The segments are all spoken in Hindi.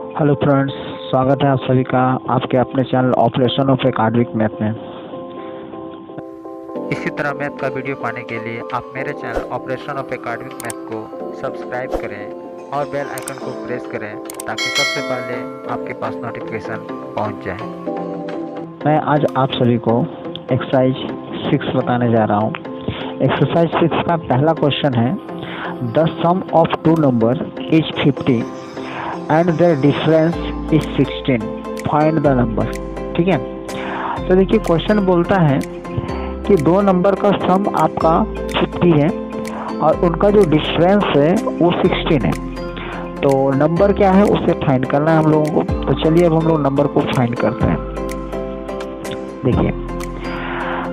हेलो फ्रेंड्स, स्वागत है आप सभी का आपके अपने channel operation of academic math में। इसी तरह मैथ का वीडियो पाने के लिए आप मेरे channel operation of academic math को सब्सक्राइब करें और बेल आइकन को प्रेस करें ताकि सबसे पहले आपके पास नोटिफिकेशन पहुंच जाए। मैं आज आप सभी को एक्सरसाइज 6 बताने जा रहा हूँ। एक्सरसाइज 6 का पहला क्वेश्चन है, the sum of two number is 50 and the difference is 16, find the number. ठीक है, तो देखिए क्वेश्चन बोलता है कि दो नंबर का सम आपका 50 है और उनका जो डिफरेंस है वो 16 है। तो नंबर क्या है उसे फाइंड करना है हम लोगों को। तो चलिए अब हम लोग नंबर को फाइंड करते हैं। देखिए,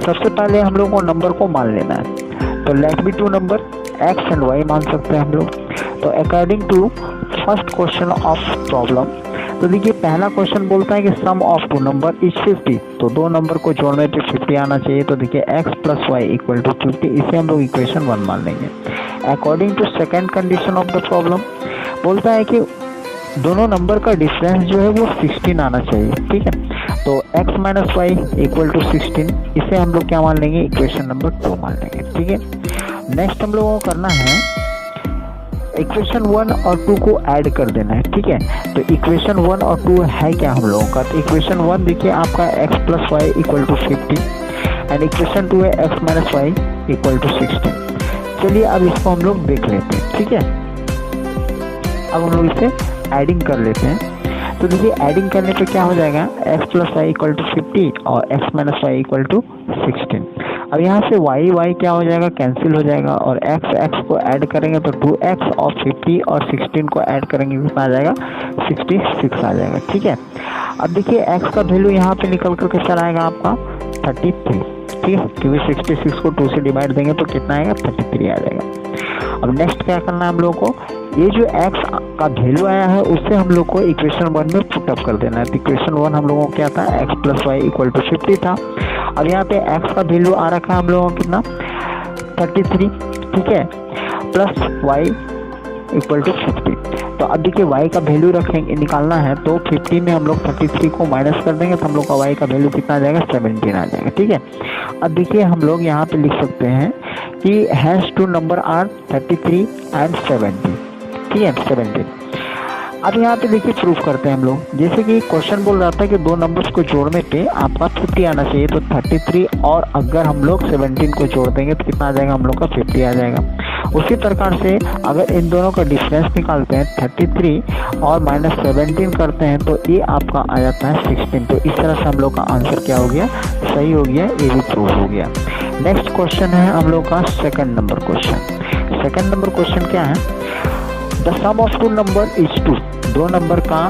सबसे पहले हम लोग को नंबर को मान लेना है। तो let be two number x and y मान सकते हैं हम लोग। तो according to first question of problem, तो देखिए पहला क्वेश्चन बोलता है कि sum of two number is 50। तो दो नंबर को जोड़ने पे 50 आना चाहिए। तो देखिए x plus y equal to 50, इसे हम लोग इक्वेशन 1 मान लेंगे। According to second condition of the problem बोलता है कि दोनों नंबर का डिफरेंस जो है वो 16 आना चाहिए। ठीक है, तो x minus y equal to 16, इसे हम लोग क्या मान लेंगे, इक्वेशन नंबर 2 मान लेंगे। ठीक है, नेक्स्ट हम लोगों को करना है इक्वेशन 1 और 2 को ऐड कर देना है। ठीक है, तो इक्वेशन 1 और 2 है क्या हम लोगों का। तो इक्वेशन 1 देखिए आपका x plus y equal to 50 and equation 2 है x minus y equal to 16। चलिए अब इसको हम लोग देख लेते हैं। ठीक है, अब हम लोग इसे एडिंग कर लेते हैं। तो देखिए एडिंग करने पे क्या हो जाएगा, x plus y equal to 50 और x minus y equal to 16। अब यहाँ से y क्या हो जाएगा, कैंसिल हो जाएगा और x को ऐड करेंगे तो 2x और 50 और 16 को ऐड करेंगे कितना आ जाएगा, 66 आ जाएगा। ठीक है, अब देखिए x का वैल्यू यहाँ पे निकल करके चला आएगा आपका 33। ठीक है, क्योंकि 66 को 2 से डिवाइड देंगे तो कितना आएगा, 33 आ जाएगा। अब नेक्स्ट क्या करना है हम लोग को, ये जो x का वैल्यू आया है उससे हम लोग को इक्वेशन 1 में पुटअप कर देना है। तो इक्वेशन 1 हम लोगों को क्या था, x plus y equal to 50 था। अब यहाँ पे x का वैल्यू आ रखा है हम लोगों को कितना, 33। ठीक है, प्लस y इक्वल टू 50। तो अब देखिए y का वैल्यू रखेंगे, निकालना है तो 50 में हम लोग 33 को माइनस कर देंगे तो हम लोग का y का वैल्यू कितना आ जाएगा, 17 आ जाएगा। ठीक है, अब देखिए हम लोग यहाँ पे लिख सकते हैं कि hence two number are 33 and 70। ठीक है, 17। अब यहाँ पे देखिए प्रूफ करते हैं हम लोग। जैसे कि क्वेश्चन बोल रहा था कि दो नंबर्स को जोड़ने पे आपका 50 आना चाहिए, तो 33 और अगर हम लोग 17 को जोड़ देंगे तो कितना आ जाएगा, हम लोग का 50 आ जाएगा। उसी प्रकार से अगर इन दोनों का डिफरेंस निकालते हैं 33 और माइनस 17 करते हैं तो ये आपका आ जाता है 16। तो इस तरह से हम लोग का आंसर क्या हो गया, सही हो गया, ये भी प्रूफ हो गया। नेक्स्ट क्वेश्चन है हम लोग का second number question. Second number question क्या है, the sum of two number is 2। दो नंबर का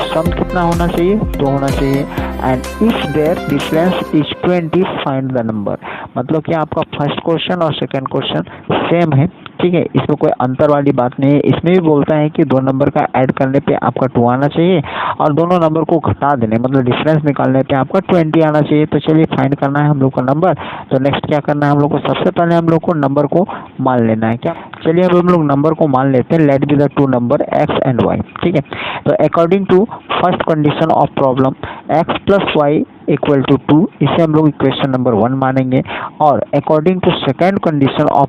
सम कितना होना चाहिए, 2 होना चाहिए। And if their difference is 20, find the number. मतलब कि आपका फर्स्ट क्वेश्चन और सेकंड क्वेश्चन सेम है। ठीक है, इसमें कोई अंतर वाली बात नहीं है। इसमें भी बोलता है कि दो नंबर का ऐड करने पे आपका 2 आना चाहिए और दोनों नंबर को घटा देने मतलब डिफरेंस निकालने पे आपका 20 आना चाहिए। तो चलिए फाइंड करना है हम लोग का नंबर। तो नेक्स्ट क्या करना है हम लोग को, सबसे पहले हम लोग को नंबर को मान लेना है। क्या, चलिए अब हम लोग नंबर को मान लेते हैं। Let be the two number x and y। ठीक है, तो according to first condition of problem x plus y equal to 2, इसे हम लोग इक्वेशन नंबर 1 मानेंगे। और according to second condition of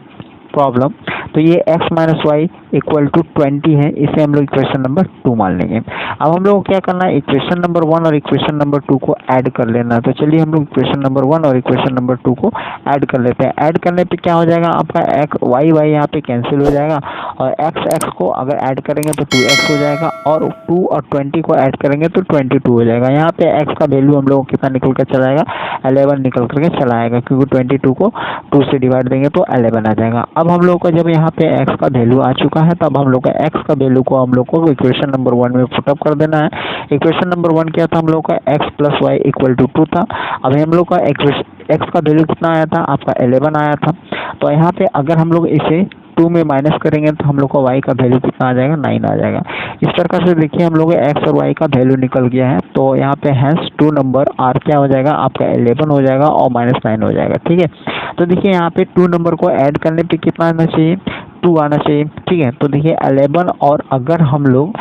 problem, तो ये x minus y equal to 20 है, इसे हम लोग इक्वेशन नंबर 2 मान लेंगे। अब हम लोग को क्या करना है, इक्वेशन नंबर 1 और इक्वेशन नंबर 2 को ऐड कर लेना है। तो चलिए हम लोग इक्वेशन नंबर 1 और इक्वेशन नंबर 2 को ऐड कर लेते हैं। ऐड करने पे क्या हो जाएगा, आपका x y यहाँ पे कैंसिल हो जाएगा और x को अगर ऐड करेंगे तो 2x हो जाएगा और 2 और 20 को ऐड करेंगे तो 22 हो जाएगा। यहाँ पे x का वैल्यू हम लोग को कितना निकल कर चला आएगा, 11 निकल करके चला आएगा, क्योंकि 22 को 2 से डिवाइड देंगे तो 11 आ जाएगा। अब हम लोग का जब यहाँ पे x का वैल्यू आ चुका है तब हम लोग का x का वैल्यू को हम लोग को इक्वेशन नंबर 1 में पुटअप कर देना है। इक्वेशन नंबर 1 क्या था, हम लोग का x plus y equal to 2 था। अब हम लोग का x का वैल्यू कितना आया था, आपका 11 आया था। तो यहाँ पे अगर हम लोग इसे 2 में माइनस करेंगे तो हम लोग का y का वैल्यू कितना आ जाएगा, 9 आ जाएगा। इस प्रकार से देखिए हम लोग x और y का वैल्यू निकल गया है। तो यहाँ पे हैंस टू नंबर r क्या हो जाएगा, आपका 11 हो जाएगा और -9 हो जाएगा। ठीक है, तो देखिए यहाँ पे 2 नंबर को ऐड करने पे कितना आना चाहिए, 2 आना चाहिए। ठीक है, तो देखिए 11 और अगर हम लोग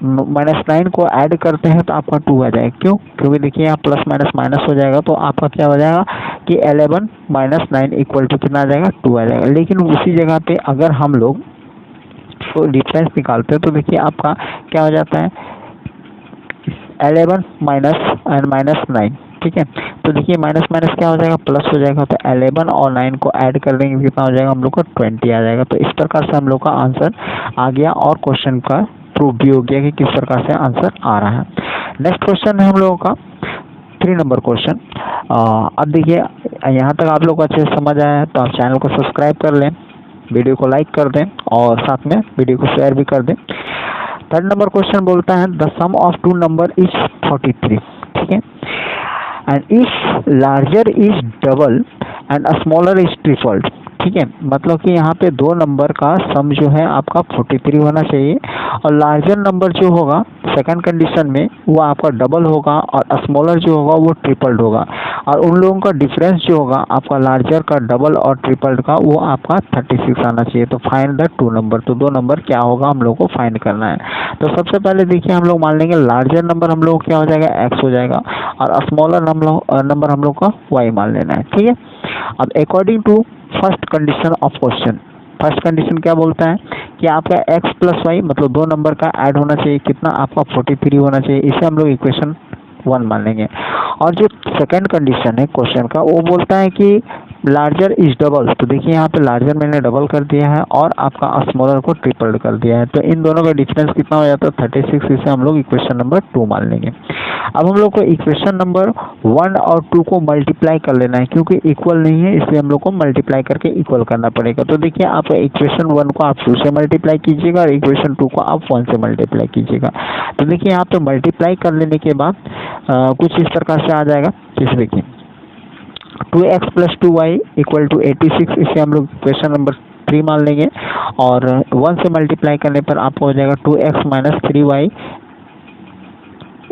-9 को ऐड करते हैं तो आपका 2 आ जाएगा। क्यों? क्योंकि देखिए यहाँ प्लस माइनस माइनस हो जाएगा तो आपका क्या हो जाएगा कि 11 - 9 इक्वल टू कितना आ जाएगा 2 आ जाएगा। लेकिन उसी जगह पे अगर हम लोग तो डिफरेंस निकालते हैं तो देखिए आपका क्या हो जाता है 11 माइनस 9, ठीक है। तो देखिए माइनस माइनस क्या हो जाएगा प्लस हो जाएगा, तो 11 और 9 को ऐड कर देंगे कितना हो जाएगा हम लोग का 20 आ जाएगा। तो इस प्रकार से हम लोग का आंसर आ गया और क्वेश्चन का प्रूव भी हो गया कि किस प्रकार से आंसर आ रहा है। नेक्स्ट क्वेश्चन है हम लोगों का 3 नंबर क्वेश्चन। अब देखिए यहाँ तक आप लोग को अच्छे से समझ आया है तो आप चैनल को सब्सक्राइब कर लें, वीडियो को लाइक कर दें और साथ में वीडियो को शेयर भी कर दें। 3rd नंबर क्वेश्चन बोलता है the sum of 2 number is 43, ठीक है, and if larger is double and smaller is tripled, ठीक है। मतलब कि यहाँ पे 2 नंबर का सम जो है आपका 43 होना चाहिए और लार्जर नंबर जो होगा सेकंड कंडीशन में वो आपका डबल होगा और स्मॉलर जो होगा वो ट्रिपल्ड होगा और उन लोगों का डिफरेंस जो होगा आपका लार्जर का डबल और ट्रिपल्ड का वो आपका 36 आना चाहिए। तो फाइंड द 2 नंबर, तो 2 नंबर क्या होगा हम लोग को फाइंड करना है। तो सबसे पहले देखिए हम लोग मान लेंगे लार्जर नंबर हम लोग क्या हो जाएगा x हो जाएगा और स्मॉलर नंबर हम लोग का y मान लेना है, ठीक है। अब according to first condition of question, first condition क्या बोलता है कि आपका x प्लस वाई मतलब 2 नंबर का ऐड होना चाहिए कितना आपका 43 होना चाहिए, इसे हम लोग इक्वेशन 1 मान लेंगे। और जो सेकंड कंडीशन है क्वेश्चन का वो बोलता है कि लार्जर इज डबल, तो देखिए यहाँ पे लार्जर मैंने डबल कर दिया है और आपका स्मॉलर को ट्रिपल कर दिया है, तो इन दोनों का डिफरेंस कितना हो जाता है 36, इसे हम लोग इक्वेशन नंबर 2 मान लेंगे। अब हम लोग को इक्वेशन नंबर 1 और 2 को मल्टीप्लाई कर लेना है क्योंकि इक्वल नहीं है इसलिए हम लोग को मल्टीप्लाई करके इक्वल करना पड़ेगा। तो देखिए आप इक्वेशन 1 को आप 2 से मल्टीप्लाई कीजिएगा और इक्वेशन 2 को आप 1 से मल्टीप्लाई कीजिएगा। तो देखिए यहाँ पे मल्टीप्लाई कर लेने के बाद कुछ इस प्रकार से आ जाएगा, जैसे देखिए 2x plus 2y equal to 86, इसे हम लोग क्वेश्चन नंबर 3 मान लेंगे और 1 से मल्टीप्लाई करने पर आपको हो जाएगा 2x minus 3y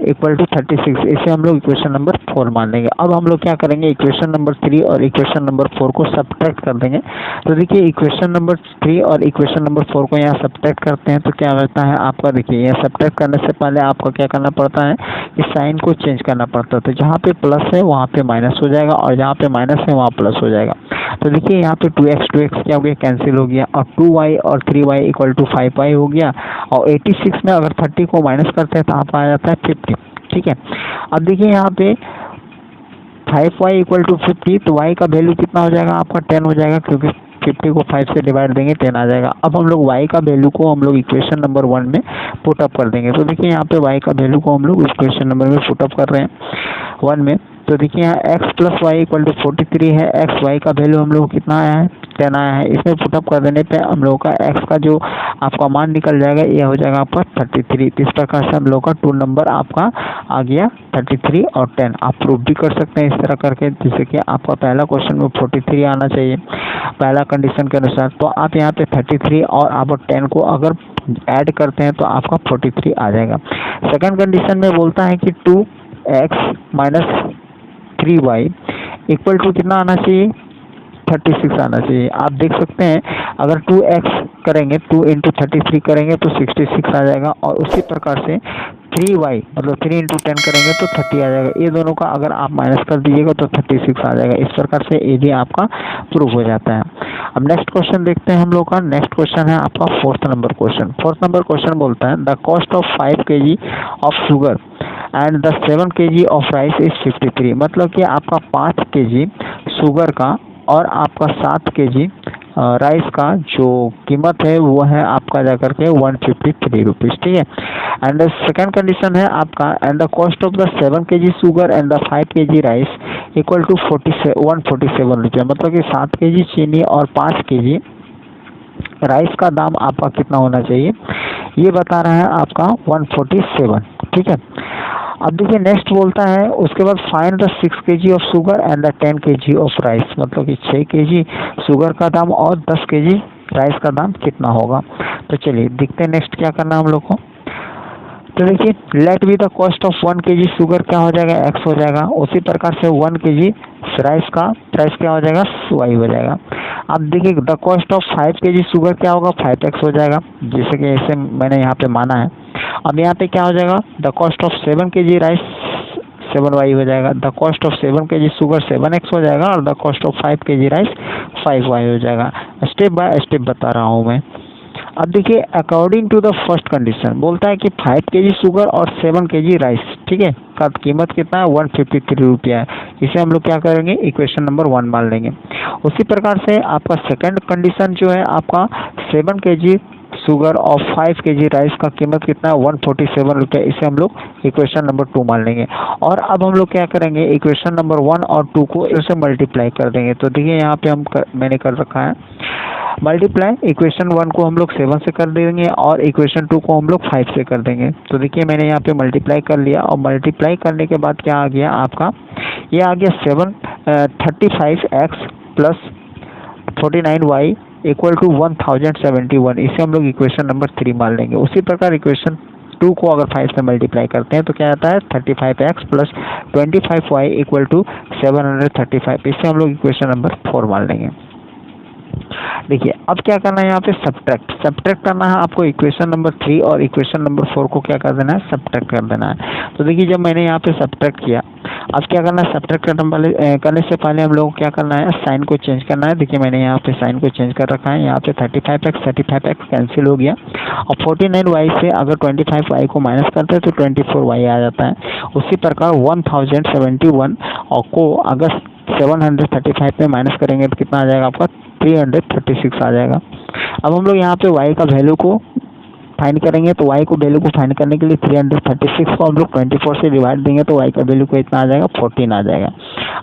equal to 36, इसे हम लोग इक्वेशन नंबर 4 मान लेंगे। अब हम लोग क्या करेंगे इक्वेशन नंबर 3 और इक्वेशन नंबर 4 को सब्ट्रैक्ट कर देंगे। तो देखिए इक्वेशन नंबर 3 और इक्वेशन नंबर 4 को यहाँ सब्ट्रैक्ट करते हैं तो क्या होता है आपका, देखिए यहाँ सब्ट्रैक्ट करने से पहले आपको क्या करना पड़ता है कि साइन को चेंज करना पड़ता है। तो जहाँ पे प्लस है वहाँ पे माइनस हो जाएगा और जहाँ पे माइनस है वहाँ प्लस हो जाएगा। तो देखिए यहाँ पे 2x क्या हो गया कैंसिल हो गया और 2y और 3y इक्वल टू 5y हो गया और 86 में अगर 30 को माइनस करते हैं तो आपका आ जाता है 50, ठीक है। अब देखिए यहाँ पे 5y इक्वल टू 50, तो y का वैल्यू कितना हो जाएगा आपका 10 हो जाएगा क्योंकि 50 को 5 से डिवाइड देंगे 10 आ जाएगा। अब हम लोग y का वैल्यू को हम लोग इक्वेशन नंबर 1 में पुट अप कर देंगे। तो देखिए यहाँ पे y का वैल्यू को हम लोग इक्वेशन नंबर में पुट अप कर रहे हैं 1 में। तो देखिए यहाँ x plus y equal to 43 है, x y का वैल्यू हम लोग कितना आया है 10 आया है। इसमें पुटअप कर देने पे हम लोग का x का जो आपका मान निकल जाएगा ये हो जाएगा आपका 33। इस प्रकार से हम लोग का 2 नंबर आपका आ गया 33 और 10। आप प्रूफ भी कर सकते हैं इस तरह करके, जैसे कि आपका पहला क्वेश्चन में 43 आना चाहिए पहला कंडीशन के अनुसार, तो आप यहाँ पे 33 और आप 10 को अगर ऐड करते हैं तो आपका 43 आ जाएगा। सेकंड कंडीशन में बोलता है कि 2x minus 3y equal to कितना आना चाहिए 36 आना चाहिए। आप देख सकते हैं अगर 2x करेंगे 2 इंटू 33 करेंगे तो 66 आ जाएगा और उसी प्रकार से 3y मतलब 3 इंटू 10 करेंगे तो 30 आ जाएगा। ये दोनों का अगर आप माइनस कर दीजिएगा तो 36 आ जाएगा। इस प्रकार से ये भी आपका प्रूव हो जाता है। अब नेक्स्ट क्वेश्चन देखते हैं हम लोग का। नेक्स्ट क्वेश्चन है आपका 4th number question. 4th number question बोलता है the cost of 5 kg of sugar and the 7 kg of rice is 53। मतलब कि आपका 5 kg शुगर का और आपका 7 kg राइस का जो कीमत है वो है आपका जाकर के 153 रुपीज़, ठीक है। एंड सेकंड कंडीशन है आपका and the cost of the 7 kg sugar and the 5 kg rice equal to 147 रुपये। मतलब कि 7 kg चीनी और 5 kg राइस का दाम आपका कितना होना चाहिए ये बता रहा है आपका 147, ठीक है। अब देखिए नेक्स्ट बोलता है उसके बाद find the 6 kg of sugar and the 10 kg of rice. मतलब कि 6 kg शुगर का दाम और 10 kg राइस का दाम कितना होगा। तो चलिए देखते हैं नेक्स्ट क्या करना है हम लोग को। तो देखिए let be the cost of 1 kg sugar क्या हो जाएगा x हो जाएगा, उसी प्रकार से 1 kg राइस का प्राइस क्या हो जाएगा y हो जाएगा। अब देखिए the cost of 5 kg sugar क्या होगा 5x हो जाएगा, जैसे कि ऐसे मैंने यहाँ पे माना है। अब यहाँ पे क्या हो जाएगा, the cost of 7 kg rice 7y हो जाएगा, the cost of 7 kg sugar 7x हो जाएगा और the cost of 5 kg rice 5y हो जाएगा। स्टेप बाय स्टेप बता रहा हूँ मैं। अब देखिए, according to the first condition बोलता है कि 5 kg शुगर और 7 kg राइस, ठीक है, का कीमत कितना है, 153 रुपया है। इसे हम लोग क्या करेंगे, इक्वेशन नंबर 1 मान लेंगे। उसी प्रकार से आपका सेकंड कंडीशन जो है, आपका 7 kg शुगर और 5 kg राइस का कीमत कितना है, 147 रुपये। इसे हम लोग इक्वेशन नंबर 2 मान लेंगे। और अब हम लोग क्या करेंगे, इक्वेशन नंबर 1 और 2 को इससे मल्टीप्लाई कर देंगे। तो देखिए यहाँ पे मैंने कर रखा है मल्टीप्लाई, इक्वेशन 1 को हम लोग 7 से कर देंगे और इक्वेशन 2 को हम लोग 5 से कर देंगे। तो देखिए मैंने यहाँ पे मल्टीप्लाई कर लिया और मल्टीप्लाई करने के बाद क्या आ गया आपका, ये आ गया 35x plus 49y equal to 1071। इसे हम लोग इक्वेशन नंबर 3 मान लेंगे। उसी प्रकार इक्वेशन 2 को अगर 5 से मल्टीप्लाई करते हैं तो क्या आता है, 35x plus 25y equal to 735। इसे हम लोग इक्वेशन नंबर 4 मान लेंगे। देखिए अब क्या करना है, यहाँ पे सब्ट्रैक्ट करना है आपको। इक्वेशन नंबर 3 और इक्वेशन नंबर 4 को क्या कर देना है, सब्ट्रैक्ट कर देना है। तो देखिए जब मैंने यहाँ पे सब्ट्रैक्ट किया, अब क्या करना है, सब्ट्रैक्ट करने से पहले हम लोग को क्या करना है, साइन को चेंज करना है। देखिए मैंने यहाँ पे साइन को चेंज कर रखा है। यहाँ पे 35x कैंसिल हो गया और 49y से अगर 25y को माइनस करते हैं तो 24y आ जाता है। उसी प्रकार 1071 और को अगर 735 में माइनस करेंगे तो कितना आ जाएगा आपका, 336 आ जाएगा। अब हम लोग यहाँ पे y का वैल्यू को फाइंड करेंगे। तो y को वैल्यू को फाइंड करने के लिए 336 को हम लोग 24 से डिवाइड देंगे तो y का वैल्यू को इतना आ जाएगा, 14 आ जाएगा।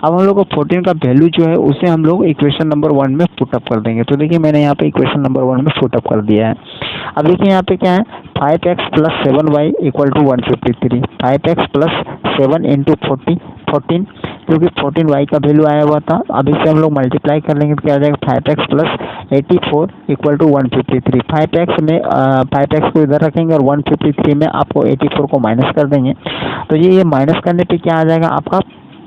अब हम लोग को 14 का वैल्यू जो है उसे हम लोग इक्वेशन नंबर 1 में पुटअप कर देंगे। तो देखिए मैंने यहाँ पे इक्वेशन नंबर 1 में पुटअप कर दिया है। अब देखिए यहाँ पे क्या है, 5x plus 7y equal to 153। 5x plus 7 into 14 क्योंकि 14y का वैल्यू आया हुआ था। अब इसे हम लोग मल्टीप्लाई कर लेंगे तो क्या आ जाएगा, 5x plus 84 equal to 153। 5x को इधर रखेंगे और 153 में आपको 84 को माइनस कर देंगे। तो ये माइनस करने पे क्या आ जाएगा आपका,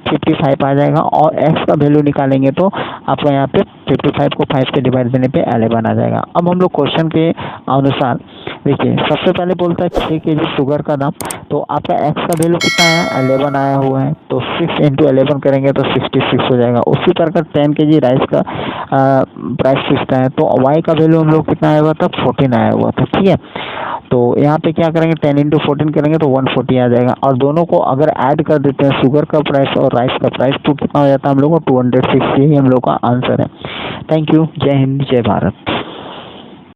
55 आ जाएगा। और x का वैल्यू निकालेंगे तो आपका यहाँ पे 55 को 5 से डिवाइड देने पे 11 आ जाएगा। अब हम लोग क्वेश्चन के अनुसार देखिए, सबसे पहले बोलता है 6 kg शुगर का दाम, तो आपका x का वैल्यू कितना है, 11 आया हुआ है। तो 6 इंटू 11 करेंगे तो 66 हो जाएगा। उसी प्रकार 10 kg राइस का प्राइस पूछता है, तो y का वैल्यू हम लोग कितना आया हुआ था, 14 आया हुआ था, ठीक है। तो यहाँ पे क्या करेंगे, 10 इंटू 14 करेंगे तो 140 आ जाएगा। और दोनों को अगर ऐड कर देते हैं, शुगर का प्राइस और राइस का प्राइस, तो कितना हो जाता है हम लोग को 260। यही हम लोग का आंसर है। Thank you. जय हिंद, जय भारत।